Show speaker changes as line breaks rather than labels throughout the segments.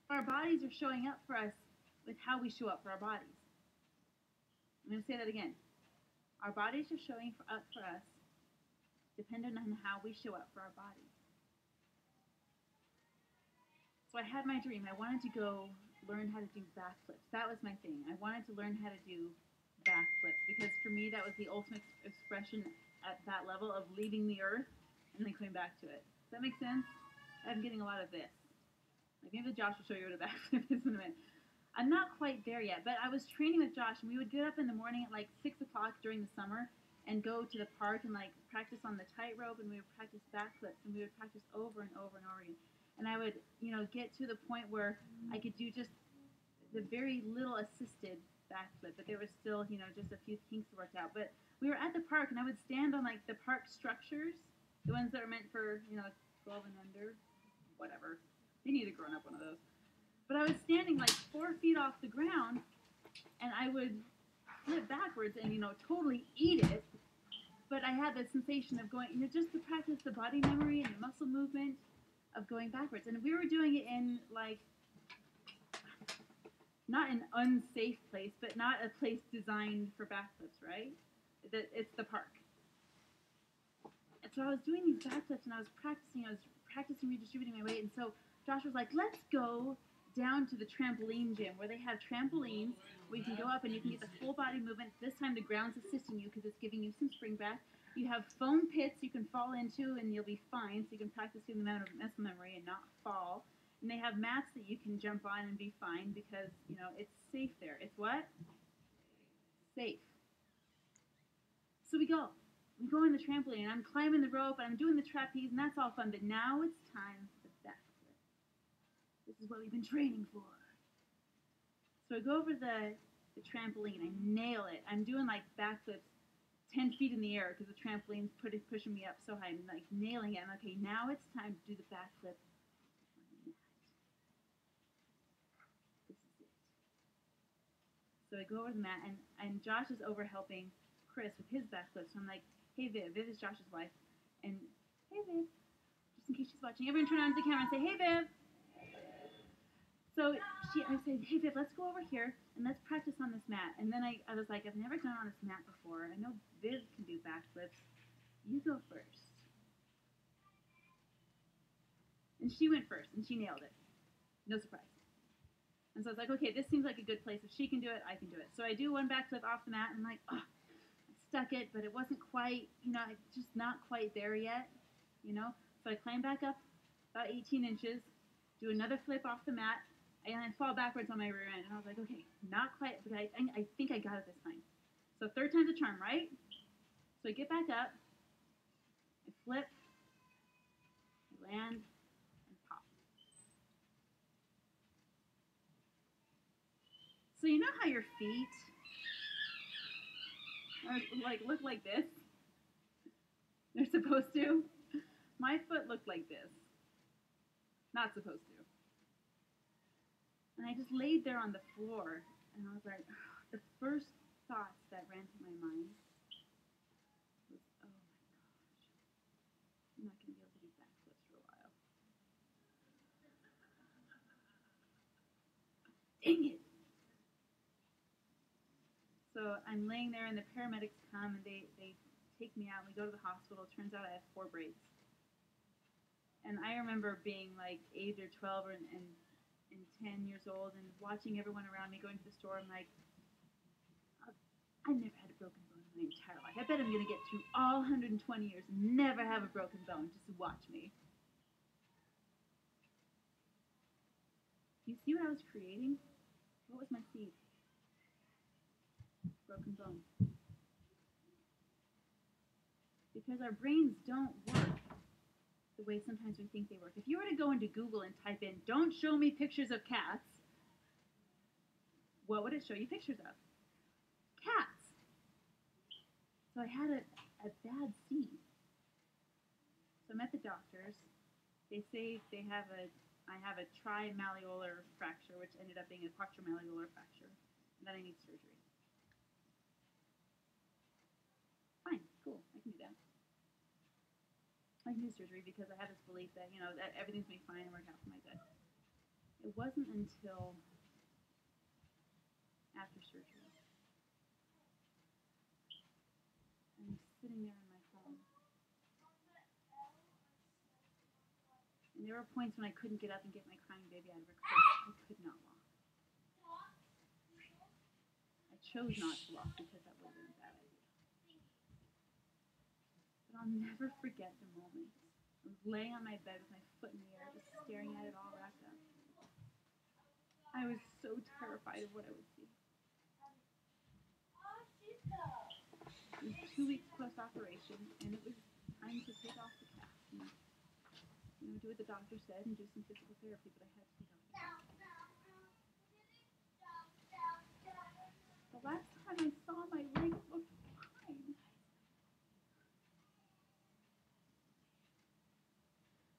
Our bodies are showing up for us with how we show up for our bodies. I'm going to say that again. Our bodies are showing up for us dependent on how we show up for our bodies. So I had my dream. I wanted to go learn how to do backflips. That was my thing. I wanted to learn how to do backflips because for me that was the ultimate expression at that level of leaving the earth and then coming back to it. Does that make sense? I'm getting a lot of this. Like maybe Josh will show you what a backflip is in a minute. I'm not quite there yet, but I was training with Josh, and we would get up in the morning at like 6 o'clock during the summer and go to the park and like practice on the tightrope, and we would practice backflips, and we would practice over and over and over again. And I would, get to the point where I could do just the very little assisted backflip, but there was still, just a few kinks to work out. But we were at the park, and I would stand on like the park structures, the ones that are meant for, 12 and under, whatever. They need a grown-up one of those. But I was standing like 4 feet off the ground, and I would flip backwards and, totally eat it. But I had the sensation of going, just to practice the body memory and the muscle movement of going backwards. And we were doing it in, like, not an unsafe place, but not a place designed for backflips, right? It's the park. And so I was doing these backflips, and I was practicing redistributing my weight. And so Josh was like, let's go down to the trampoline gym where they have trampolines where you can go up and you can get the full body movement. This time the ground's assisting you because it's giving you some spring back. You have foam pits you can fall into and you'll be fine, so you can practice doing the muscle memory and not fall. And they have mats that you can jump on and be fine because, it's safe there. It's what? Safe. So we go. We go on the trampoline and I'm climbing the rope and I'm doing the trapeze and that's all fun. But now it's time for the backflip. This is what we've been training for. So I go over the trampoline. I nail it. I'm doing like backflips 10 feet in the air because the trampoline's pushing me up so high. I'm like nailing it. I'm like, okay, now it's time to do the backflip. This is it. So I go over the mat and Josh is over helping Chris with his backflip. So I'm like, hey Viv. Viv is Josh's wife. And hey Viv. Just in case she's watching. Everyone turn on the camera and say, hey Viv. So I said, hey Viv, let's go over here and let's practice on this mat. And then I was like, I've never gone on this mat before. I know Viv can do backflips. You go first. And she went first and she nailed it. No surprise. And so I was like, okay, this seems like a good place. If she can do it, I can do it. So I do one backflip off the mat and I'm like, oh, I stuck it, but it wasn't quite, just not quite there yet, So I climb back up about 18 inches, do another flip off the mat, and I fall backwards on my rear end. And I was like, okay, not quite, but I think I got it this time. So third time's a charm, right? So I get back up, I flip, I land, and pop. So you know how your feet look like this? They're supposed to. My foot looked like this. Not supposed to. And I just laid there on the floor, and I was like, the first thoughts that ran through my mind was, oh my gosh, I'm not going to be able to do backflips for a while. Dang it! So I'm laying there, and the paramedics come, and they take me out, and we go to the hospital. Turns out I have 4 breaks. And I remember being like 8 or 12 and 10 years old and watching everyone around me going to the store. I'm like, I've never had a broken bone in my entire life. I bet I'm going to get through all 120 years and never have a broken bone. Just watch me. You see what I was creating? What was my seed? Broken bone. Because our brains don't work the way sometimes we think they work. If you were to go into Google and type in, don't show me pictures of cats, what would it show you pictures of? Cats. So I had a bad seed. So I'm at the doctor's. They say I have a trimalleolar fracture, which ended up being a quadrimalleolar fracture, and that I need surgery. Fine, cool, I can do that. I can do surgery because I have this belief that, that everything's going to be fine and work out for my good. it wasn't until after surgery. I'm sitting there in my home. And there were points when I couldn't get up and get my crying baby out of her crib. I could not walk. I chose not to walk because that would have been a bad idea. But I'll never forget the moment. I was laying on my bed with my foot in the air, just staring at it all wrapped up. I was so terrified of what I would see. It was 2 weeks post-operation, and it was time to take off the cast and do what the doctor said and do some physical therapy, but I had to take off the cast. The last time I saw my leg looked fine.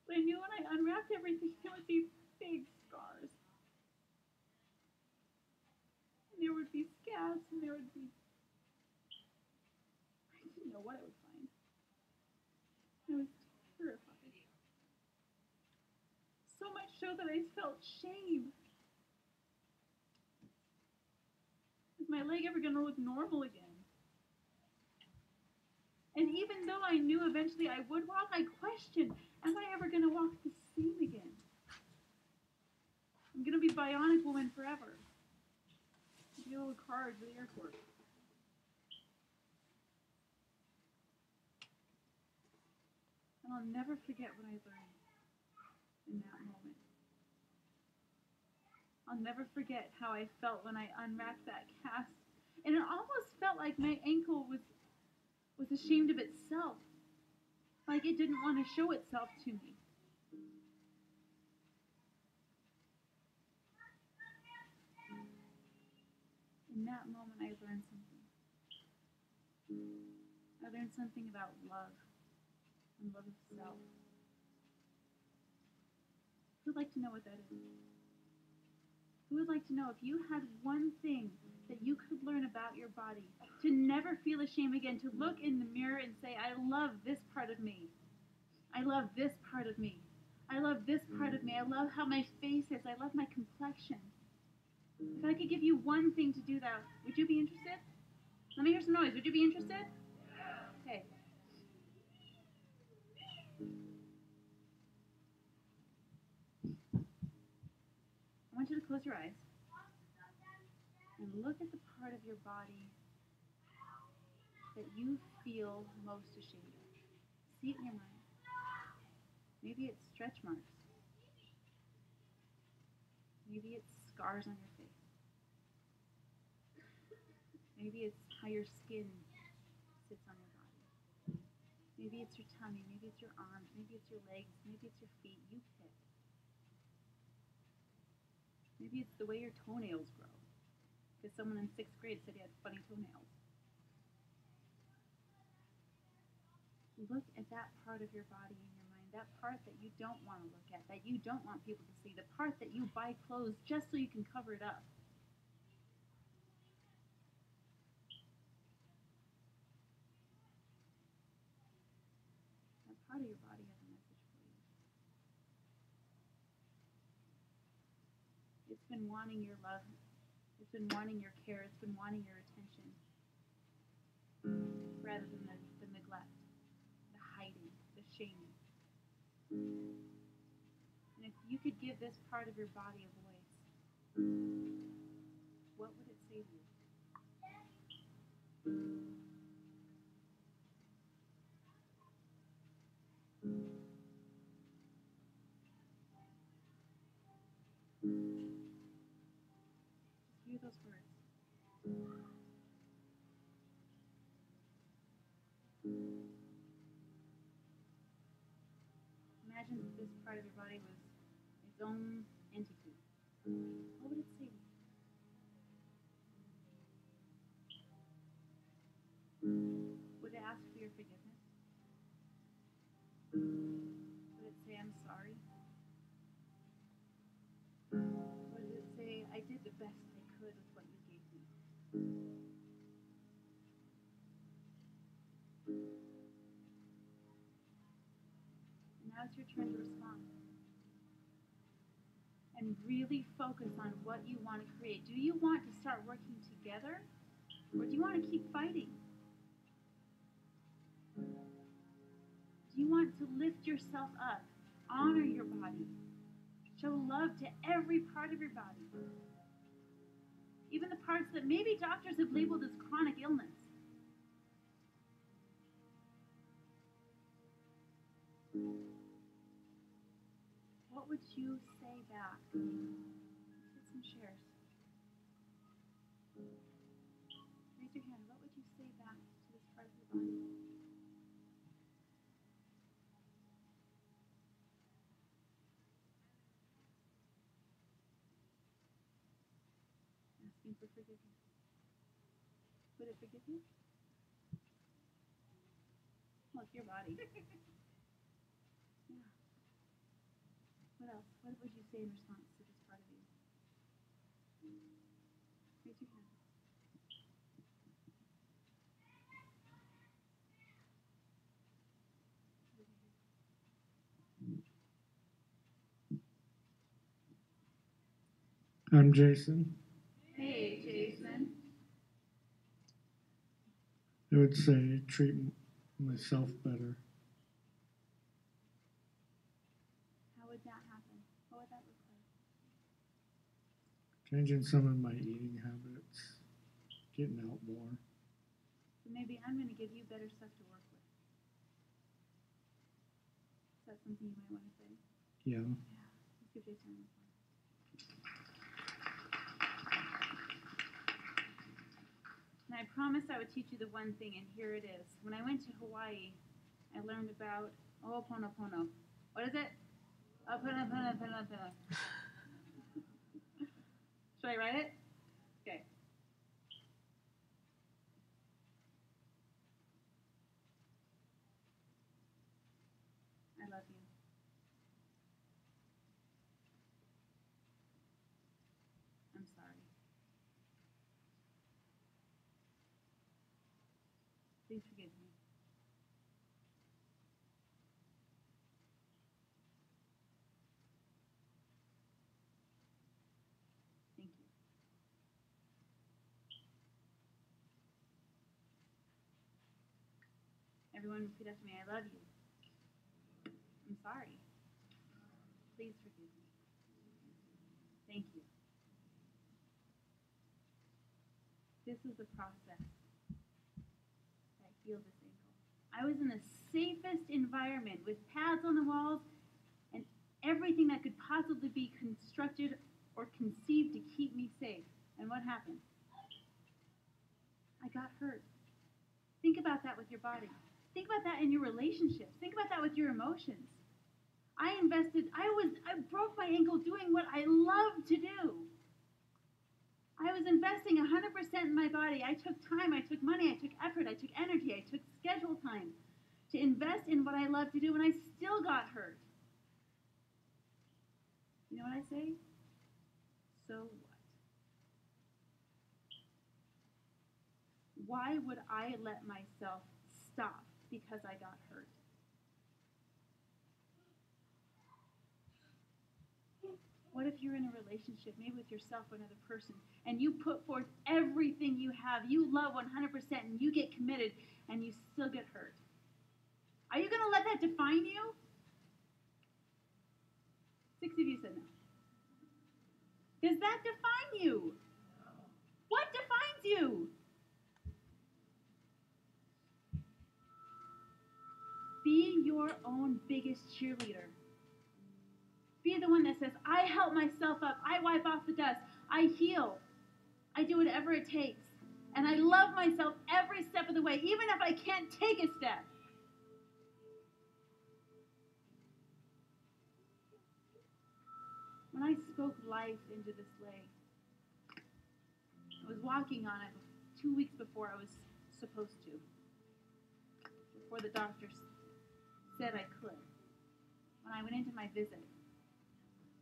But I knew when I unwrapped everything, there would be big scars. And there would be scabs, and there would be... I didn't know what I would find. I was terrified. So much so that I felt shame. Is my leg ever going to look normal again? And even though I knew eventually I would walk, I questioned, am I ever going to walk the same again? I'm going to be Bionic Woman forever. The old cards at the airport. And I'll never forget what I learned in that moment. I'll never forget how I felt when I unwrapped that cast. And it almost felt like my ankle was ashamed of itself. Like it didn't want to show itself to me. In that moment, I learned something. I learned something about love and love of self. Who would like to know what that is? Who would like to know if you had one thing that you could learn about your body, to never feel ashamed again, to look in the mirror and say, I love this part of me. I love this part of me. I love this part of me. I love how my face is. I love my complexion. If I could give you one thing to do that, would you be interested? Let me hear some noise. Would you be interested? Okay. I want you to close your eyes and look at the part of your body that you feel most ashamed of. See it in your mind. Maybe it's stretch marks. Maybe it's scars on your face. Maybe it's how your skin sits on your body. Maybe it's your tummy. Maybe it's your arms. Maybe it's your legs. Maybe it's your feet. You pick. Maybe it's the way your toenails grow. Because someone in 6th grade said you had funny toenails. Look at that part of your body in your mind. That part that you don't want to look at. That you don't want people to see. The part that you buy clothes just so you can cover it up. That part of your body has a message for you. It's been wanting your love. It's been wanting your care. It's been wanting your attention. Rather than the neglect, the hiding, the shaming. And if you could give this part of your body a voice, what would it say to you? Just hear those words. Imagine if this part of your body was its own entity. What would it say to you? Would it ask for your forgiveness? Would it say, I'm sorry? Would it say, I did the best I could with what you gave me? And now it's your turn to respond. and really focus on what you want to create. Do you want to start working together, or do you want to keep fighting? Do you want to lift yourself up, honor your body, show love to every part of your body, even the parts that maybe doctors have labeled as chronic illness? What would you say back? Let's get some shares. Raise your hand. What would you say back to this part of your body? Asking for forgiveness. Would it forgive you? Well, it's your body. Yeah. What else? What would you say in response to this part of you? Raise your hand.
I'm Jason.
Hey, Jason.
I would say treat myself better.
How would that happen? What would that look like?
Changing some of my eating habits. Getting out more.
So maybe I'm going to give you better stuff to work with. Is that something you might want to say?
Yeah.
Yeah. Let's give Jason a applause. And I promised I would teach you the one thing, and here it is. When I went to Hawaii, I learned about Ho'oponopono. What is it? Ho'oponopono. Should I write it? Okay. I love you. I'm sorry. Please forgive me. Thank you. Everyone repeat after me. I love you. I'm sorry. Please forgive me. Thank you. This is the process that healed this ankle. I was in the safest environment with pads on the walls and everything that could possibly be constructed or conceived to keep me safe. And what happened? I got hurt. Think about that with your body. Think about that in your relationships. Think about that with your emotions. I broke my ankle doing what I love to do. I was investing 100% in my body. I took time, I took money, I took effort, I took energy, I took schedule time to invest in what I love to do, and I still got hurt. You know what I say? So what? Why would I let myself stop because I got hurt? What if you're in a relationship, maybe with yourself or another person, and you put forth everything you have, you love 100%, and you get committed, and you still get hurt? Are you going to let that define you? 6 of you said no. Does that define you? What defines you? Be your own biggest cheerleader. Be the one that says, I help myself up. I wipe off the dust. I heal. I do whatever it takes. And I love myself every step of the way, even if I can't take a step. When I spoke life into this leg, I was walking on it 2 weeks before I was supposed to. Before the doctors said I could. When I went into my visit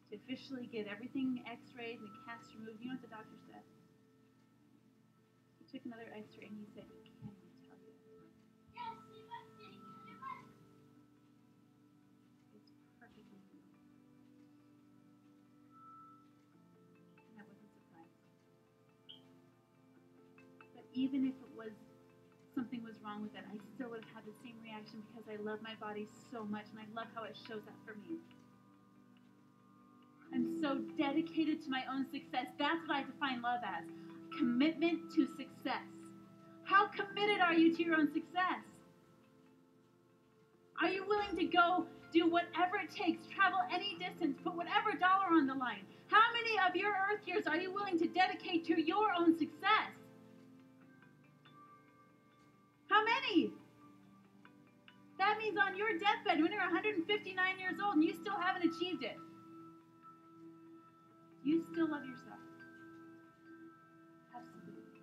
to officially get everything x-rayed and the cast removed, you know what the doctor said? He took another x-ray and he said, we can't even tell you. It's perfectly healed. even if it was something was wrong with it, I still would have had the same reaction because I love my body so much and I love how it shows up for me. I'm so dedicated to my own success. That's what I define love as. Commitment to success. How committed are you to your own success? Are you willing to go do whatever it takes, travel any distance, put whatever dollar on the line? How many of your earth years are you willing to dedicate to your own success? How many? That means on your deathbed when you're 159 years old and you still haven't achieved it. You still love yourself. Absolutely.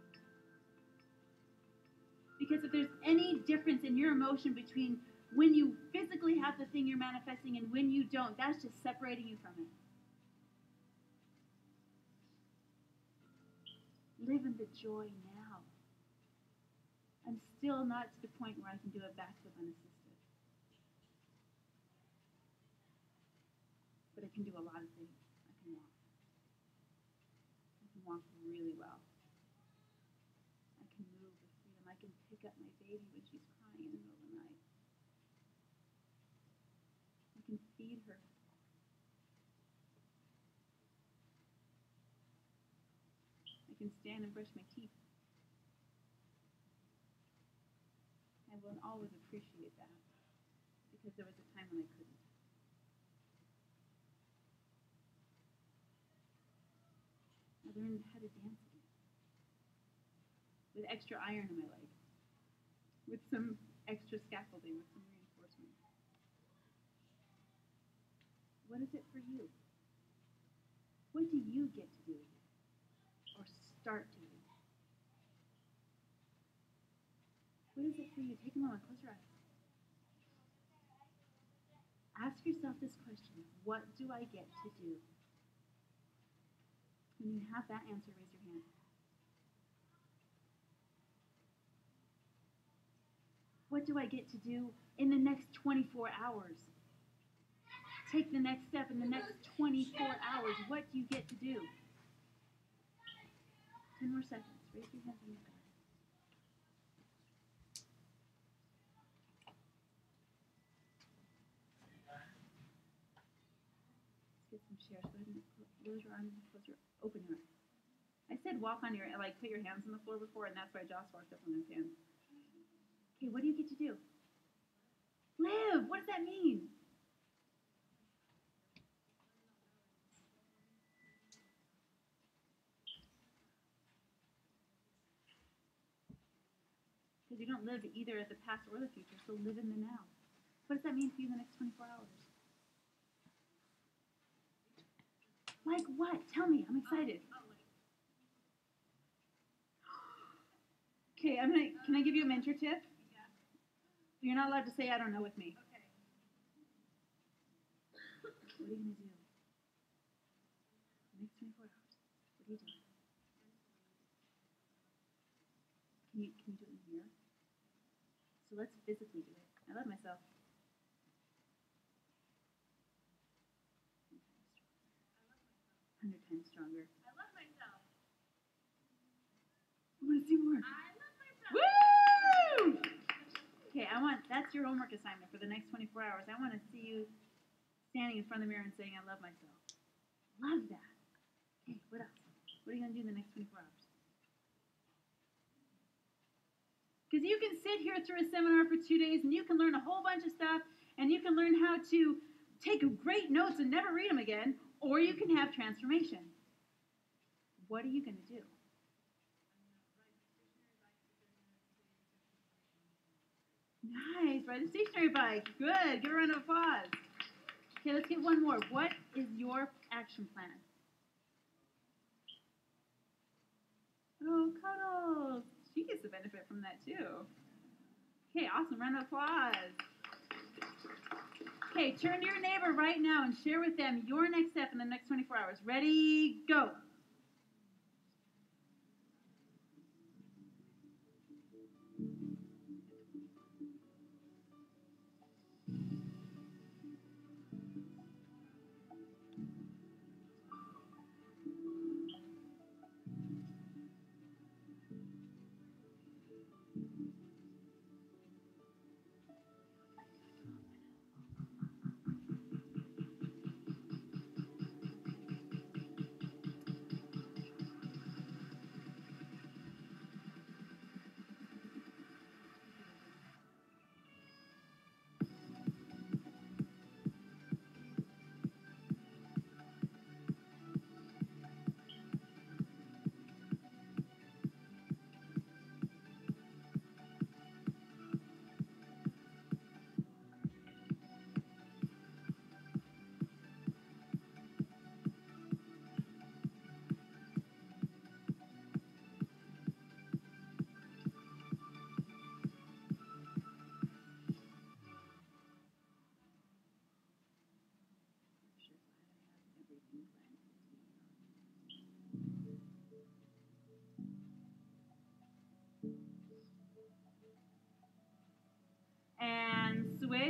Because if there's any difference in your emotion between when you physically have the thing you're manifesting and when you don't, that's just separating you from it. Live in the joy now. I'm still not to the point where I can do a backflip unassisted. But I can do a lot of things. I can walk. I can walk really well. I can move with freedom. I can pick up my baby when she's crying in the middle of the night. I can feed her. I can stand and brush my teeth. I will always appreciate that because there was a time when I couldn't. I learned how to dance again with extra iron in my leg, with some extra scaffolding, with some reinforcement. What is it for you? What do you get to do or start doing? What is it for you? Take a moment, close your eyes. Ask yourself this question: what do I get to do? When you have that answer, raise your hand. What do I get to do in the next 24 hours? Take the next step in the next 24 hours. What do you get to do? 10 more seconds. Raise your hands in the sky. Let's get some shares. Go ahead and close your arms and open your eyes. I said walk on your, like put your hands on the floor before, and that's why Joss walked up on those hands. Okay, what do you get to do? Live! What does that mean? Because you don't live either at the past or the future, so live in the now. What does that mean for you in the next 24 hours? Like what? Tell me. I'm excited. Okay, can I give you a mentor tip?
Yeah.
You're not allowed to say I don't know with me.
Okay.
What are you going to do? The next 24 hours. What are you doing? Can you do it in here? So let's physically do it. I love myself. 100 times stronger.
I love myself.
I want to see more.
I love myself.
Woo! Okay, that's your homework assignment for the next 24 hours. I want to see you standing in front of the mirror and saying, I love myself. Love that. Okay, what else? What are you going to do in the next 24 hours? Because you can sit here through a seminar for 2 days and you can learn a whole bunch of stuff and you can learn how to take great notes and never read them again, or you can have transformation. What are you going to do? Nice, ride a stationary bike. Good, give a round of applause. Okay, let's get one more. What is your action plan? Oh, Cuddles. She gets the benefit from that too. Okay, awesome, round of applause. Okay, turn to your neighbor right now and share with them your next step in the next 24 hours. Ready, go.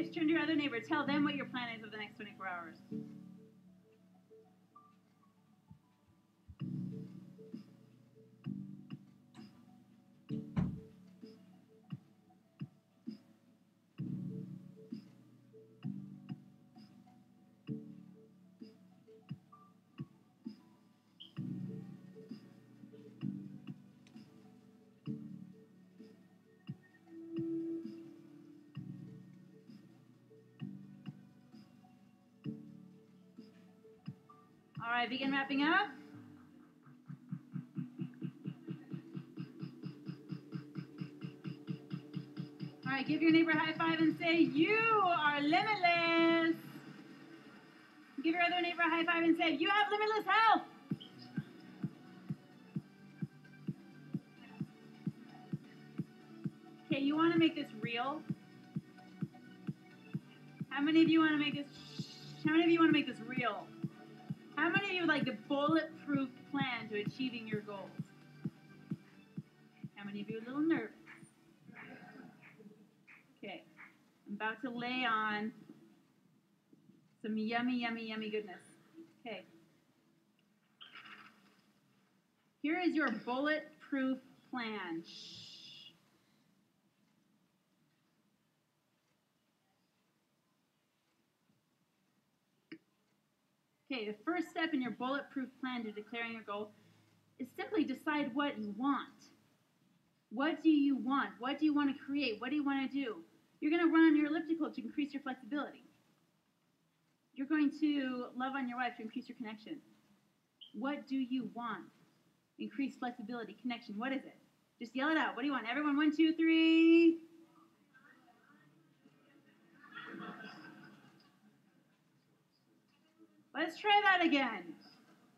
switch, turn to your other neighbor. Tell them what your plan is for the next 24 hours. All right, begin wrapping up. All right, give your neighbor a high five and say, you are limitless. Give your other neighbor a high five and say, you have limitless health. Okay, you want to make this real? How many of you want to make this? How many of you want to make this real? How many of you would like the bulletproof plan to achieving your goals? How many of you are a little nervous? Okay, I'm about to lay on some yummy, yummy, yummy goodness. Okay. Here is your bulletproof plan. Shh. Okay, the first step in your bulletproof plan to declaring your goal is simply decide what you want. What do you want? What do you want to create? What do you want to do? You're going to run on your elliptical to increase your flexibility. You're going to love on your wife to increase your connection. What do you want? Increase flexibility, connection. What is it? Just yell it out. What do you want? Everyone, 1, 2, 3. Let's try that again.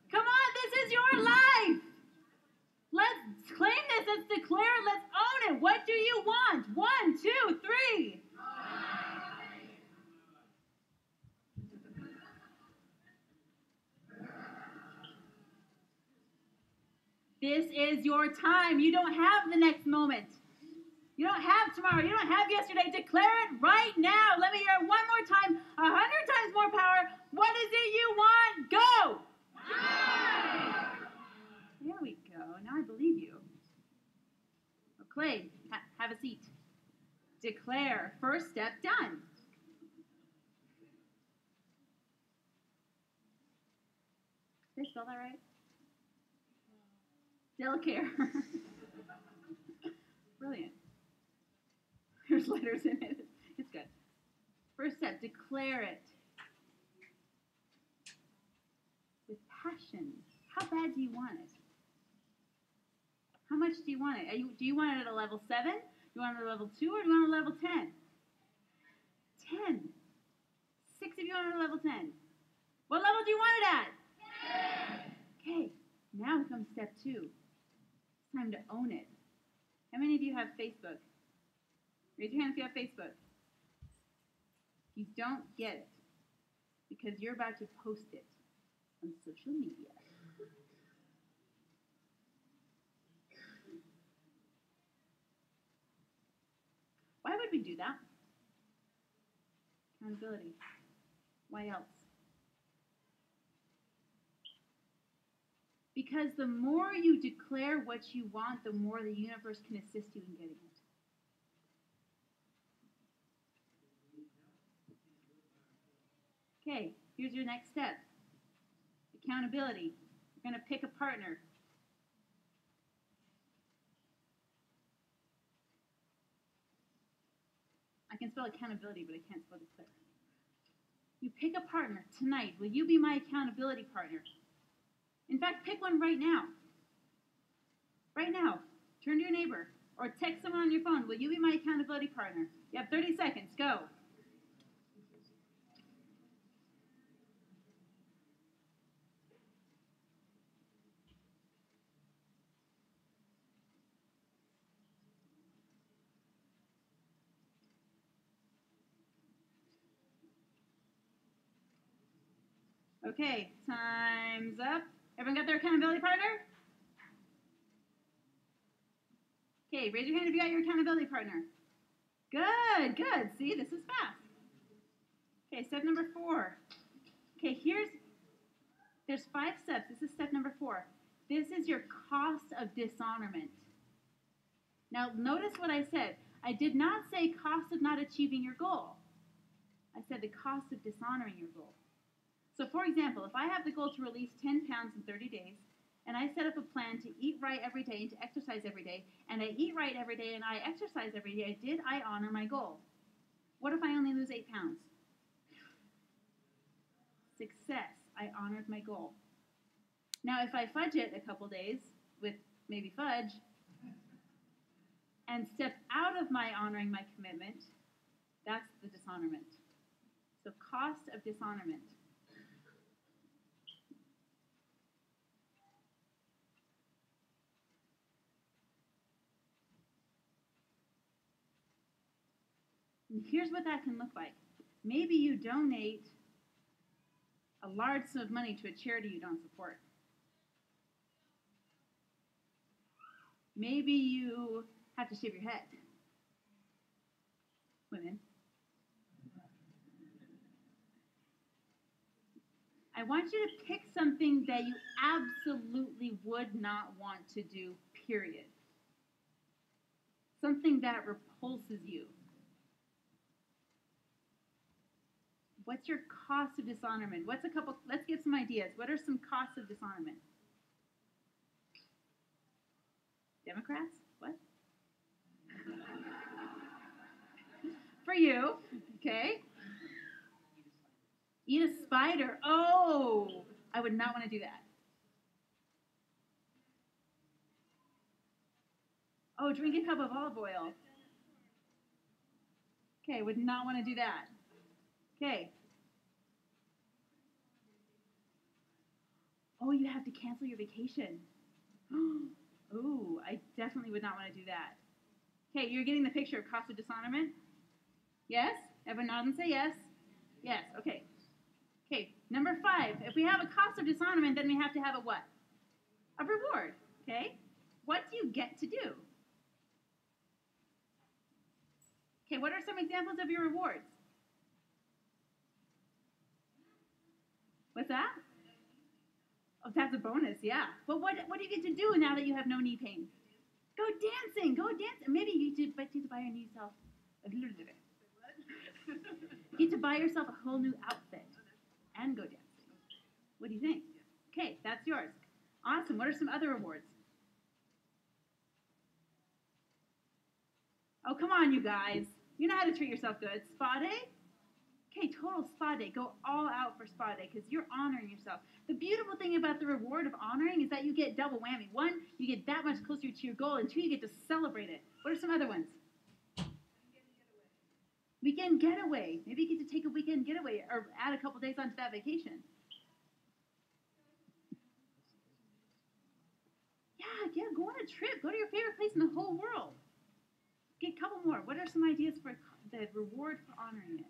Come on, this is your life. Let's claim this. Let's declare it. Let's own it. What do you want? 1, 2, 3. This is your time. You don't have the next moment. You don't have tomorrow. You don't have yesterday. Declare it right now. Let me hear it one more time. 100 times more power. What is it you want? Go! There we go. Now I believe you. Okay, have a seat. Declare. First step done. Did I spell that right? Delicare. Brilliant. There's letters in it. It's good. First step, declare it. With passion. How bad do you want it? How much do you want it? Do you want it at a level 7? Do you want it at a level 2? Or do you want it at a level 10? 10. 6 of you want it at level 10. What level do you want it at? 10. Okay, now comes step 2. It's time to own it. How many of you have Facebook? Raise your hand if you have Facebook. You don't get it because you're about to post it on social media. Why would we do that? Accountability. Why else? Because the more you declare what you want, the more the universe can assist you in getting it. Okay, here's your next step. Accountability. You're going to pick a partner. I can spell accountability, but I can't spell declare. You pick a partner tonight. Will you be my accountability partner? In fact, pick one right now. Right now. Turn to your neighbor or text someone on your phone. Will you be my accountability partner? You have 30 seconds. Go. Okay, time's up. Everyone got their accountability partner? Okay, raise your hand if you got your accountability partner. Good, good. See, this is fast. Okay, step number 4. Okay, there's 5 steps. This is step number 4. This is your cost of dishonorment. Now, notice what I said. I did not say cost of not achieving your goal. I said the cost of dishonoring your goal. So, for example, if I have the goal to release 10 pounds in 30 days, and I set up a plan to eat right every day and to exercise every day, and I eat right every day and I exercise every day, did I honor my goal? What if I only lose 8 pounds? Success. I honored my goal. Now, if I fudge it a couple days with maybe fudge and step out of my honoring my commitment, that's the dishonorment. So, cost of dishonorment. And here's what that can look like. Maybe you donate a large sum of money to a charity you don't support. Maybe you have to shave your head. Women. I want you to pick something that you absolutely would not want to do, period. Something that repulses you. What's your cost of dishonorment? Let's give some ideas. What are some costs of dishonorment? Democrats? What? For you, okay. Eat a spider. Oh, I would not want to do that. Oh, drink a cup of olive oil. Okay, would not want to do that. Okay. Oh, you have to cancel your vacation. Oh, I definitely would not want to do that. Okay, you're getting the picture of cost of dishonorment? Yes? Everyone nod and say yes. Yes, okay. Okay, number 5. If we have a cost of dishonorment, then we have to have a what? A reward, okay? What do you get to do? Okay, what are some examples of your rewards? What's that? Oh, that's a bonus, yeah. But what do you get to do now that you have no knee pain? Go dancing, go dancing. Maybe you get to buy yourself a little bit. You get to buy yourself a whole new outfit and go dancing. What do you think? Okay, that's yours. Awesome. What are some other rewards? Oh, come on, you guys. You know how to treat yourself good. Spa day? Okay, total spa day. Go all out for spa day because you're honoring yourself. The beautiful thing about the reward of honoring is that you get double whammy. 1, you get that much closer to your goal, and 2, you get to celebrate it. What are some other ones? Weekend getaway. Maybe you get to take a weekend getaway or add a couple days onto that vacation. Yeah, go on a trip. Go to your favorite place in the whole world. Get a couple more. What are some ideas for the reward for honoring it?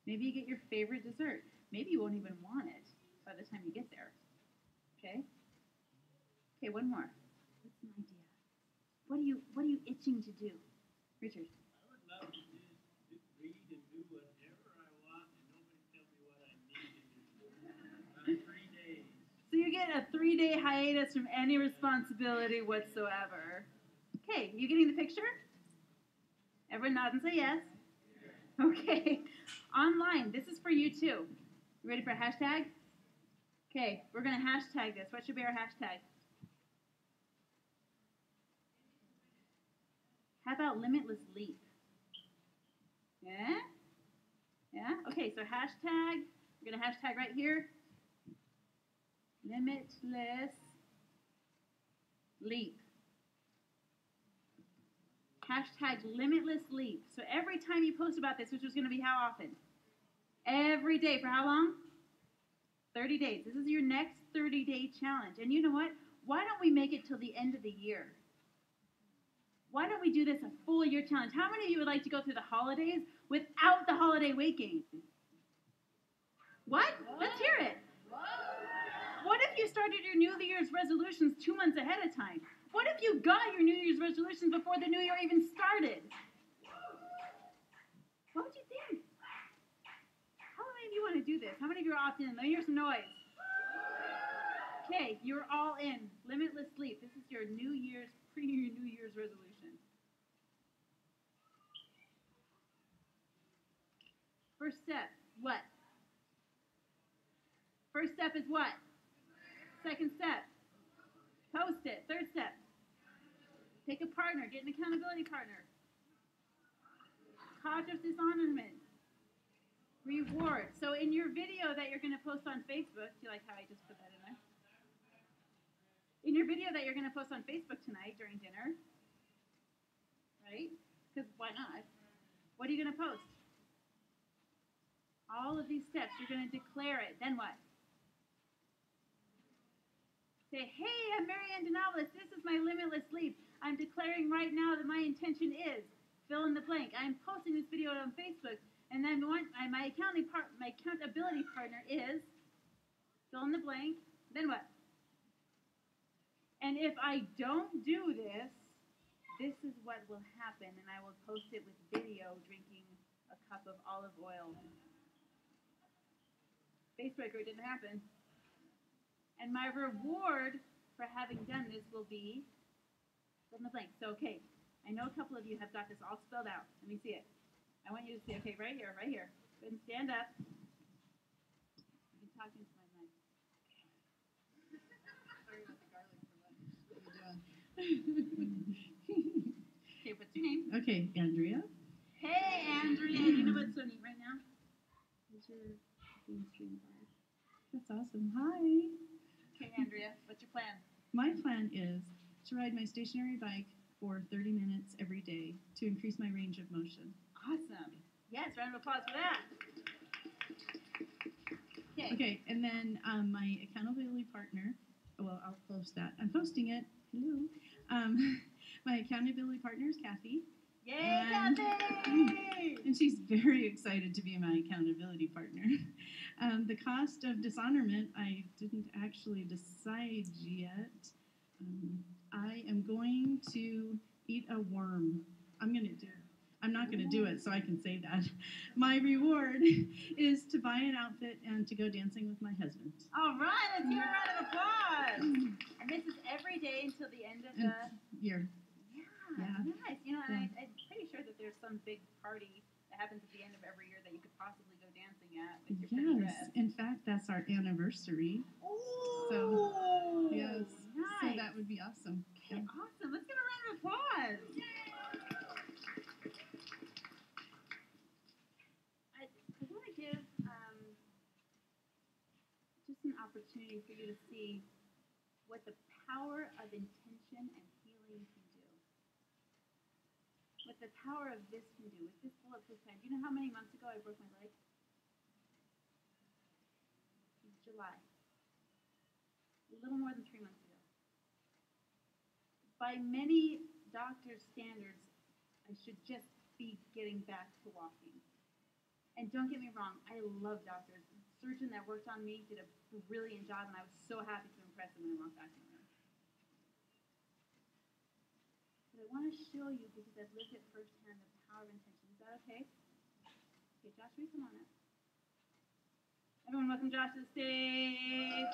Maybe you get your favorite dessert. Maybe you won't even want it by the time you get there. Okay? Okay, one more. What's an idea? What are you itching to do? Richard.
I would love to read and do whatever I want and nobody tell me what I need to do. 3 days.
So you get a 3-day hiatus from any responsibility whatsoever. Okay, you getting the picture? Everyone nod and say yes. Okay. Online, this is for you too. You ready for a hashtag? Okay, we're going to hashtag this. What should be our hashtag? How about limitless leap? Yeah? Yeah? Okay, so hashtag, we're going to hashtag right here. Limitless leap. Hashtag limitless leap. So every time you post about this, which is going to be how often? Every day. For how long? 30 days. This is your next 30-day challenge. And you know what? Why don't we make it till the end of the year? Why don't we do this a full year challenge? How many of you would like to go through the holidays without the holiday waking? What? Let's hear it. What if you started your New Year's resolutions 2 months ahead of time? What if you got your New Year's resolutions before the new year even started? What would you think? How many of you want to do this? How many of you are opting in? Let me hear some noise. Okay, you're all in. Limitless sleep. This is your New Year's, pre-New Year's resolution. First step, what? First step is what? Second step, post it. Third step, take a partner, get an accountability partner. Cause of dishonorment. Reward. So in your video that you're going to post on Facebook, do you like how I just put that in there? In your video that you're going to post on Facebook tonight during dinner, right? Because why not? What are you going to post? All of these steps, you're going to declare it. Then what? Say, hey, I'm Marianne Denovelis. This is my limitless sleep. I'm declaring right now that my intention is fill in the blank. I'm posting this video on Facebook, and then my accountability partner is fill in the blank. Then what? And if I don't do this, this is what will happen, and I will post it with video drinking a cup of olive oil. Facebooker, it didn't happen. And my reward for having done this will be fill in the blank. So, okay, I know a couple of you have got this all spelled out. Let me see it. I want you to see, okay, right here, right here. Go ahead and stand up. I've been talking to my mic. Sorry about the garlic for lunch. What are you doing? Okay, what's your name?
Okay, Andrea.
Hey, Andrea. You know what's so neat right now? Is your being streamed live.
That's awesome. Hi.
Okay, Andrea, what's your plan?
My plan is to ride my stationary bike for 30 minutes every day to increase my range of motion.
Awesome. Yes, round of applause for that.
Okay, and then my accountability partner, well, I'll post that. I'm posting it. Hello. My accountability partner is Kathy.
Yay, Kathy!
And she's very excited to be my accountability partner. The cost of dishonorment, I didn't actually decide yet. I am going to eat a worm. I'm not going to do it, so I can say that. My reward is to buy an outfit and to go dancing with my husband.
All right, let's hear a round of applause. And this is every day until the end of the
year.
Yeah, nice. You know, and I'm pretty sure that there's some big party that happens at the end of every year that you could possibly go dancing at with your pretty dress.
In fact, that's our anniversary.
Ooh,
so, yes.
Nice.
So that would be awesome.
Okay, awesome. Let's give a round of applause. I want to give just an opportunity for you to see what the power of intention and healing can do. What the power of this can do. With this bulletproof plan. Do you know how many months ago I broke my leg? In July. A little more than 3 months ago. By many doctors' standards, I should just be getting back to walking. And don't get me wrong, I love doctors. The surgeon that worked on me did a brilliant job, and I was so happy to impress him when I walked back in the room. But I want to show you, because I've lived it firsthand, the power of intention. Is that okay? Okay, Josh, will you come on up? Everyone, welcome Josh to the stage.